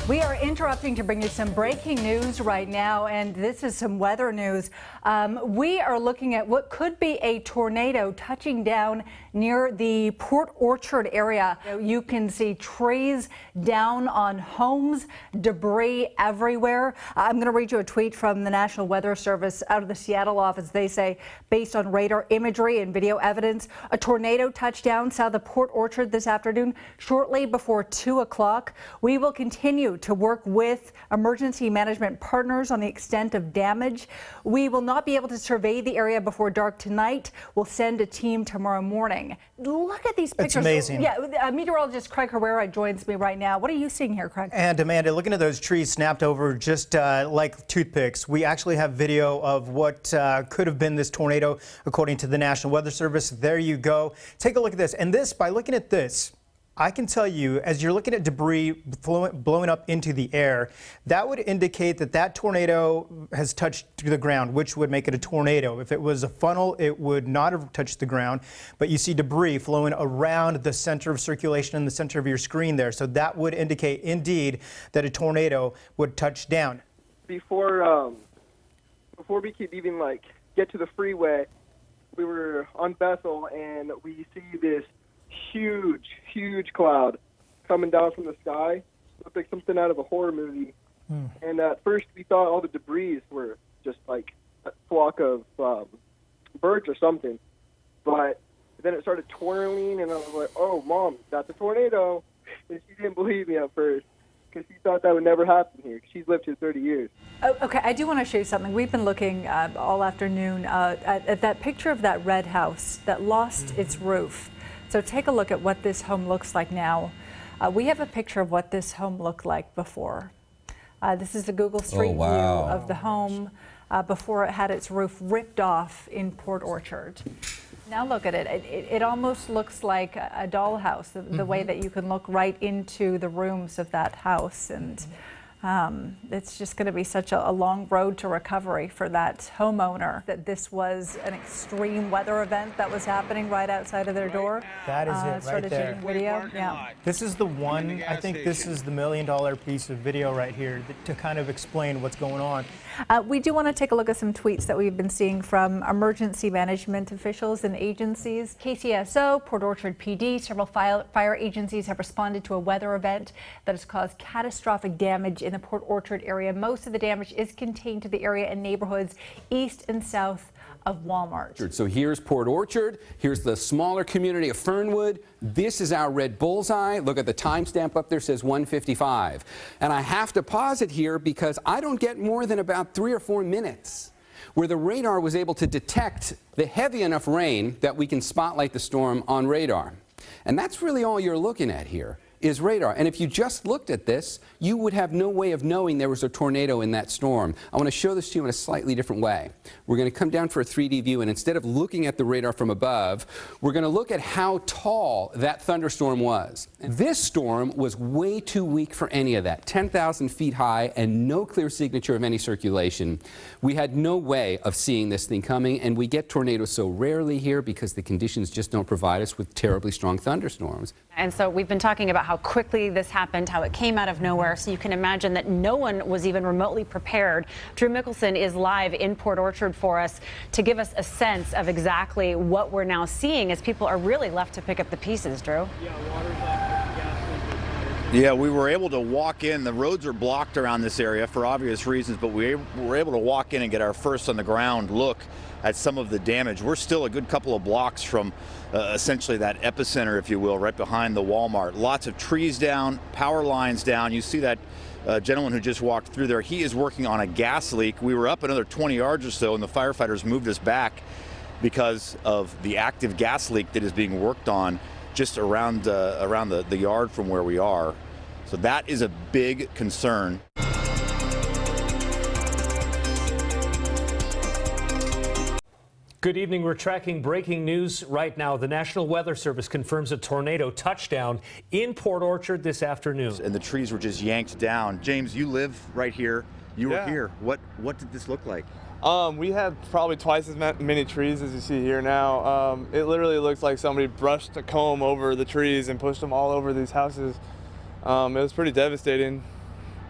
We are interrupting to bring you some breaking news right now, and this is some weather news. We are looking at what could be a tornado touching down near the Port Orchard area. You can see trees down on homes, debris everywhere. I'm going to read you a tweet from the National Weather Service out of the Seattle office. They say, based on radar imagery and video evidence, a tornado touched down south of Port Orchard this afternoon shortly before 2 o'clock. We will continue to work with emergency management partners on the extent of damage. We will not be able to survey the area before dark tonight. We'll send a team tomorrow morning. Look at these pictures. It's amazing. Yeah, meteorologist Craig Herrera joins me right now. What are you seeing here, Craig? And Amanda, looking at those trees snapped over just like toothpicks, we actually have video of what could have been this tornado, according to the National Weather Service. There you go. Take a look at this. And this, by looking at this, I can tell you, as you're looking at debris blowing up into the air, that would indicate that that tornado has touched the ground, which would make it a tornado. If it was a funnel, it would not have touched the ground. But you see debris flowing around the center of circulation in the center of your screen there. So that would indicate, indeed, that a tornado would touch down. Before we could even get to the freeway, we were on Bethel, and we see this huge cloud coming down from the sky. Looked like something out of a horror movie. And at first we thought all the debris were just like a flock of birds or something. But then it started twirling, and I was like, oh, Mom, that's a tornado. And she didn't believe me at first, because she thought that would never happen here. She's lived here 30 years. Oh, okay, I do want to show you something. We've been looking all afternoon at that picture of that red house that lost its roof. So take a look at what this home looks like now. We have a picture of what this home looked like before. This is the Google Street View of the home before it had its roof ripped off in Port Orchard. Now look at it. It almost looks like a dollhouse, the way that you can look right into the rooms of that house. And it's just going to be such a long road to recovery for that homeowner, that this was an extreme weather event that was happening right outside of their door. That is it right there. Video. Yeah. This is the one, I think this is the million-dollar piece of video right here to kind of explain what's going on. We do want to take a look at some tweets that we've been seeing from emergency management officials and agencies. KCSO, Port Orchard PD, several fire agencies have responded to a weather event that has caused catastrophic damage in the Port Orchard area. Most of the damage is contained to the area and neighborhoods east and south of Walmart. So here's Port Orchard, here's the smaller community of Fernwood. This is our red bullseye. Look at the timestamp up there, says 1:55. And I have to pause it here because I don't get more than about 3 or 4 minutes where the radar was able to detect the heavy enough rain that we can spotlight the storm on radar. And that's really all you're looking at here is radar. And if you just looked at this, you would have no way of knowing there was a tornado in that storm. I want to show this to you in a slightly different way. We're going to come down for a 3D view, and instead of looking at the radar from above, we're going to look at how tall that thunderstorm was. This storm was way too weak for any of that, 10,000 feet high and no clear signature of any circulation. We had no way of seeing this thing coming, and we get tornadoes so rarely here because the conditions just don't provide us with terribly strong thunderstorms. And so we've been talking about how quickly this happened, how it came out of nowhere, so you can imagine that no one was even remotely prepared. Drew Mickelson is live in Port Orchard for us to give us a sense of exactly what we're now seeing as people are really left to pick up the pieces, Drew. Yeah, we were able to walk in. The roads are blocked around this area for obvious reasons, but we were able to walk in and get our first on the ground look at some of the damage. We're still a good couple of blocks from essentially that epicenter, if you will, right behind the Walmart. Lots of trees down, power lines down. You see that gentleman who just walked through there. He is working on a gas leak. We were up another 20 yards or so, and the firefighters moved us back because of the active gas leak that is being worked on just around the yard from where we are. So that is a big concern. Good evening. We're tracking breaking news right now. The National Weather Service confirms a tornado touchdown in Port Orchard this afternoon. And the trees were just yanked down. James, you live right here. You were here. What did this look like? We had probably twice as many trees as you see here now. It literally looks like somebody brushed a comb over the trees and pushed them all over these houses. It was pretty devastating.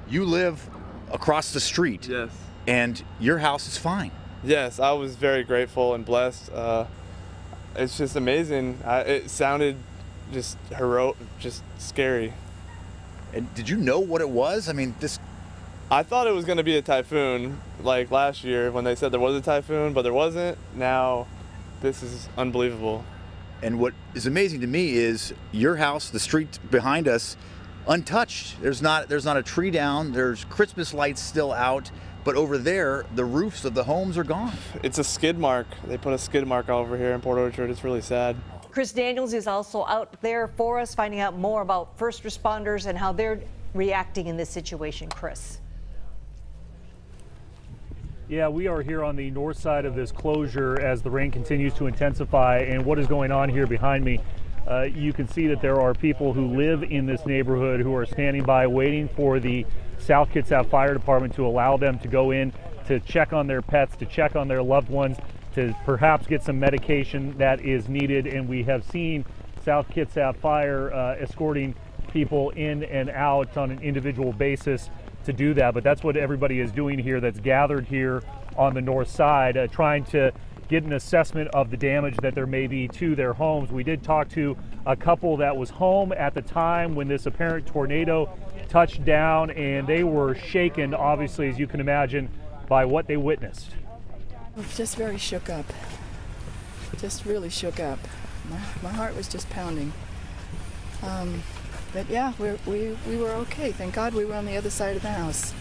You live across the street. Yes. And your house is fine. Yes, I was very grateful and blessed. It's just amazing. It sounded just heroic, just scary. And did you know what it was? I mean, I thought it was going to be a typhoon, like last year when they said there was a typhoon, but there wasn't. Now, this is unbelievable. And what is amazing to me is your house, the street behind us, untouched. There's not a tree down. There's Christmas lights still out, but over there, the roofs of the homes are gone. It's a skid mark. They put a skid mark over here in Port Orchard. It's really sad. Chris Daniels is also out there for us, finding out more about first responders and how they're reacting in this situation. Chris. Yeah, we are here on the north side of this closure as the rain continues to intensify. And what is going on here behind me, you can see that there are people who live in this neighborhood who are standing by waiting for the South Kitsap Fire Department to allow them to go in to check on their pets, to check on their loved ones, to perhaps get some medication that is needed. And we have seen South Kitsap Fire escorting people in and out on an individual basis to do that. But that's what everybody is doing here that's gathered here on the north side, trying to get an assessment of the damage that there may be to their homes. We did talk to a couple that was home at the time when this apparent tornado touched down, and they were shaken, obviously, as you can imagine, by what they witnessed. Just very shook up. Just really shook up. My heart was just pounding. But yeah, we were okay. Thank God we were on the other side of the house.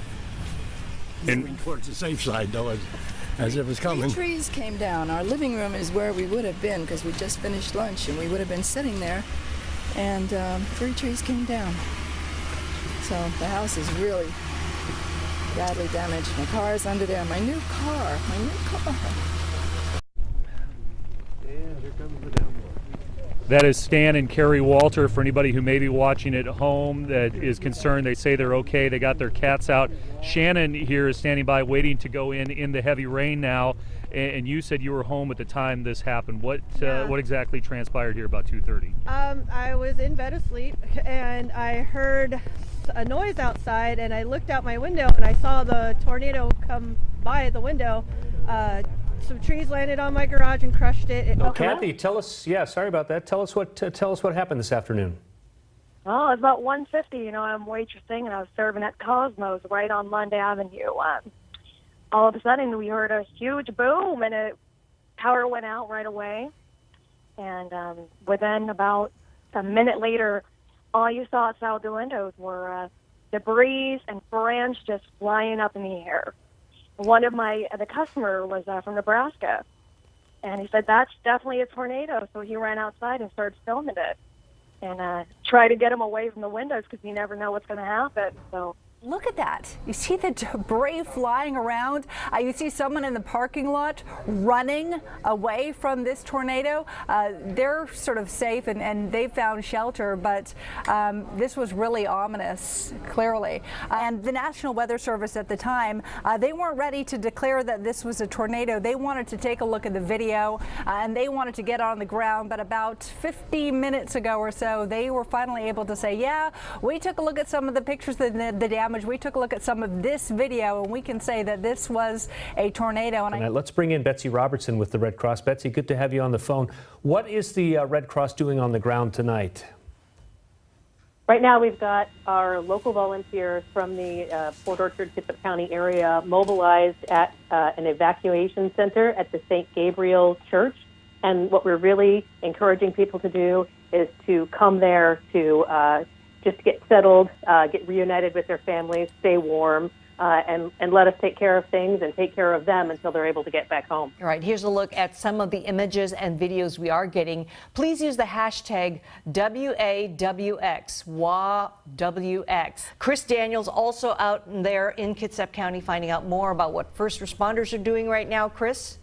Moving towards the safe side, though, as it was coming. 3 trees came down. Our living room is where we would have been because we just finished lunch and we would have been sitting there. And 3 trees came down. So the house is really badly damaged. My car is under there. My new car. That is Stan and Carrie Walter. For anybody who may be watching at home that is concerned, they say they're okay. They got their cats out. Shannon here is standing by waiting to go in the heavy rain now. And you said you were home at the time this happened. What exactly transpired here about 2:30? I was in bed asleep and I heard a noise outside and I looked out my window and I saw the tornado come by the window. Some trees landed on my garage and crushed it. Kathy, tell us. Yeah, sorry about that. Tell us what happened this afternoon. Oh, it's about 1:50. You know, I'm waitressing and I was serving at Cosmos right on Lund Avenue. All of a sudden, we heard a huge boom and power went out right away. And within about a minute later, all you saw outside the windows were debris and branch just flying up in the air. One of the customer was from Nebraska, and he said, that's definitely a tornado. So he ran outside and started filming it and tried to get him away from the windows because you never know what's going to happen. So. Look at that. You see the debris flying around. You see someone in the parking lot running away from this tornado. They're sort of safe and they found shelter, but this was really ominous, clearly. And the National Weather Service at the time, they weren't ready to declare that this was a tornado. They wanted to take a look at the video and they wanted to get on the ground, but about 50 minutes ago or so, they were finally able to say, yeah, we took a look at some of the pictures of the damage. We took a look at some of this video, and we can say that this was a tornado. And let's bring in Betsy Robertson with the Red Cross. Betsy, good to have you on the phone. What is the Red Cross doing on the ground tonight? Right now, we've got our local volunteers from the Port Orchard, Kitsap County area mobilized at an evacuation center at the St. Gabriel Church. And what we're really encouraging people to do is to come there to just get settled, get reunited with their families, stay warm, and let us take care of things and take care of them until they're able to get back home. All right, here's a look at some of the images and videos we are getting. Please use the hashtag WAWX, WAWX. Chris Daniels also out there in Kitsap County finding out more about what first responders are doing right now. Chris?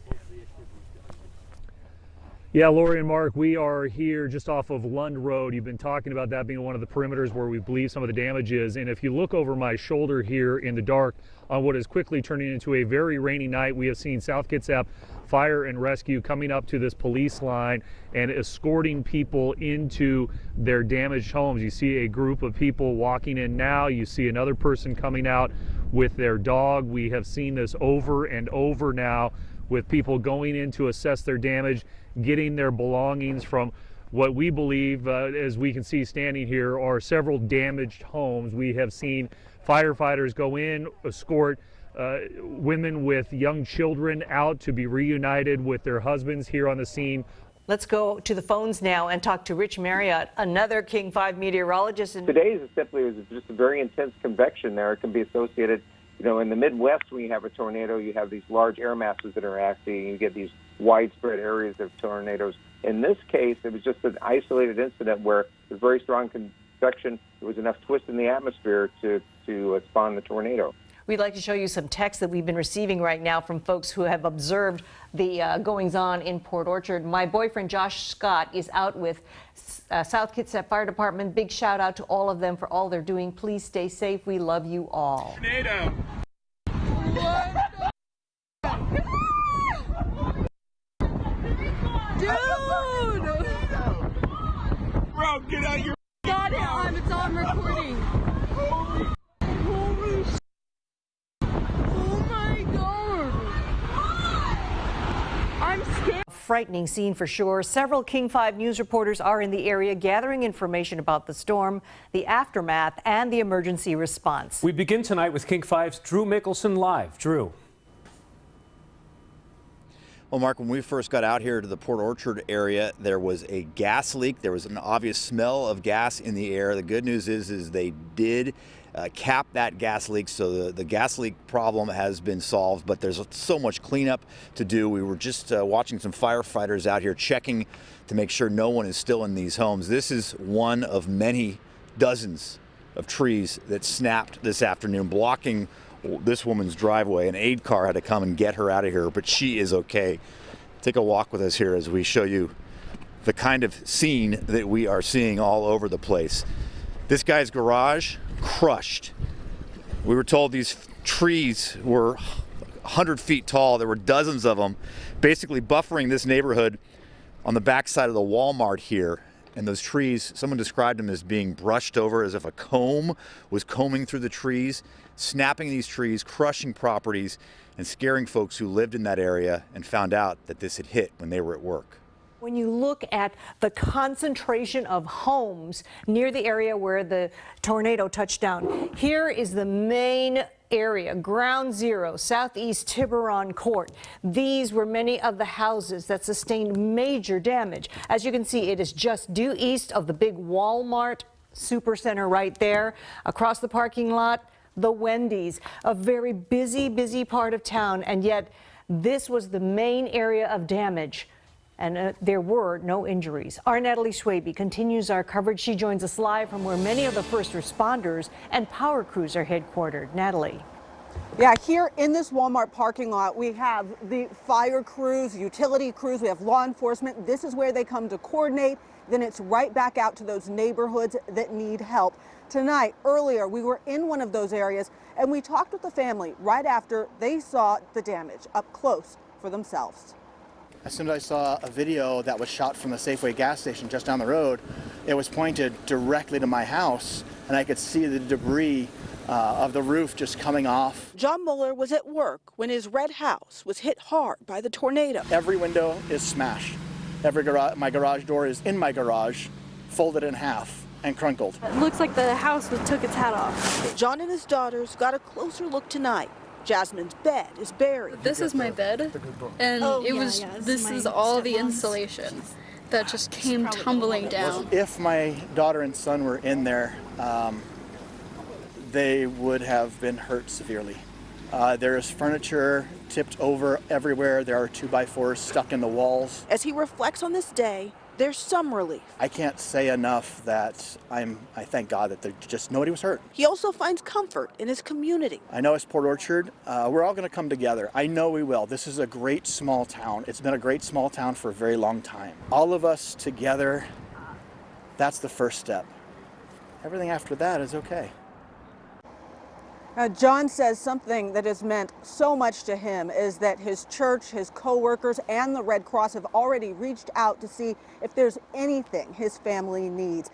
Yeah, Lori and Mark, we are here just off of Lund Road. You've been talking about that being one of the perimeters where we believe some of the damage is. And if you look over my shoulder here in the dark on what is quickly turning into a very rainy night, we have seen South Kitsap Fire and Rescue coming up to this police line and escorting people into their damaged homes. You see a group of people walking in now. You see another person coming out with their dog. We have seen this over and over now with people going in to assess their damage, getting their belongings from what we believe, as we can see standing here, are several damaged homes. We have seen firefighters go in, escort women with young children out to be reunited with their husbands here on the scene. Let's go to the phones now and talk to Rich Marriott, another King 5 meteorologist. Today is simply just a very intense convection there. It can be associated, you know, in the Midwest when you have a tornado, you have these large air masses that are acting, you get these widespread areas of tornadoes. In this case, it was just an isolated incident where there's very strong convection. There was enough twist in the atmosphere to spawn the tornado. We'd like to show you some texts that we've been receiving right now from folks who have observed the goings-on in Port Orchard. My boyfriend, Josh Scott, is out with South Kitsap Fire Department. Big shout out to all of them for all they're doing. Please stay safe. We love you all. Tornado. Dude! Bro, get out your... Got it on. It's on recording. Holy sh... Oh my God! I'm scared. A frightening scene for sure. Several King 5 News reporters are in the area gathering information about the storm, the aftermath, and the emergency response. We begin tonight with King 5's Drew Mickelson live. Drew. Well, Mark, when we first got out here to the Port Orchard area, there was a gas leak. There was an obvious smell of gas in the air. The good news is they did cap that gas leak, so the gas leak problem has been solved, but there's so much cleanup to do. We were just watching some firefighters out here checking to make sure no one is still in these homes. This is one of many dozens of trees that snapped this afternoon, blocking this woman's driveway. An aid car had to come and get her out of here, but she is okay. Take a walk with us here as we show you the kind of scene that we are seeing all over the place. This guy's garage crushed. We were told these trees were 100 feet tall. There were dozens of them, basically buffering this neighborhood on the backside of the Walmart here. And those trees, someone described them as being brushed over, as if a comb was combing through the trees, snapping these trees, crushing properties, and scaring folks who lived in that area and found out that this had hit when they were at work. When you look at the concentration of homes near the area where the tornado touched down, here is the main area, ground zero, southeast Tiburon Court. These were many of the houses that sustained major damage. As you can see, it is just due east of the big Walmart Supercenter right there. Across the parking lot, the Wendy's, a very busy part of town, and yet this was the main area of damage. And there were no injuries. Our Natalie Schwabe continues our coverage. She joins us live from where many of the first responders and power crews are headquartered. Natalie. Yeah, here in this Walmart parking lot, we have the fire crews, utility crews, we have law enforcement. This is where they come to coordinate. Then it's right back out to those neighborhoods that need help. Tonight, earlier, we were in one of those areas and we talked with the family right after they saw the damage up close for themselves. As soon as I saw a video that was shot from the Safeway gas station just down the road, it was pointed directly to my house, and I could see the debris of the roof just coming off. John Mueller was at work when his red house was hit hard by the tornado. Every window is smashed. My garage door is in my garage, folded in half and crunkled. It looks like the house took its hat off. John and his daughters got a closer look tonight. Jasmine's bed is buried. This is my bed, and this is all the insulation that just came tumbling down. If my daughter and son were in there, they would have been hurt severely. There is furniture tipped over everywhere. There are 2x4s stuck in the walls. As he reflects on this day, there's some relief. I can't say enough that I thank God that just nobody was hurt. He also finds comfort in his community. I know as Port Orchard, we're all going to come together. I know we will. This is a great small town. It's been a great small town for a very long time. All of us together, that's the first step. Everything after that is okay. John says something that has meant so much to him is that his church, his co-workers, and the Red Cross have already reached out to see if there's anything his family needs.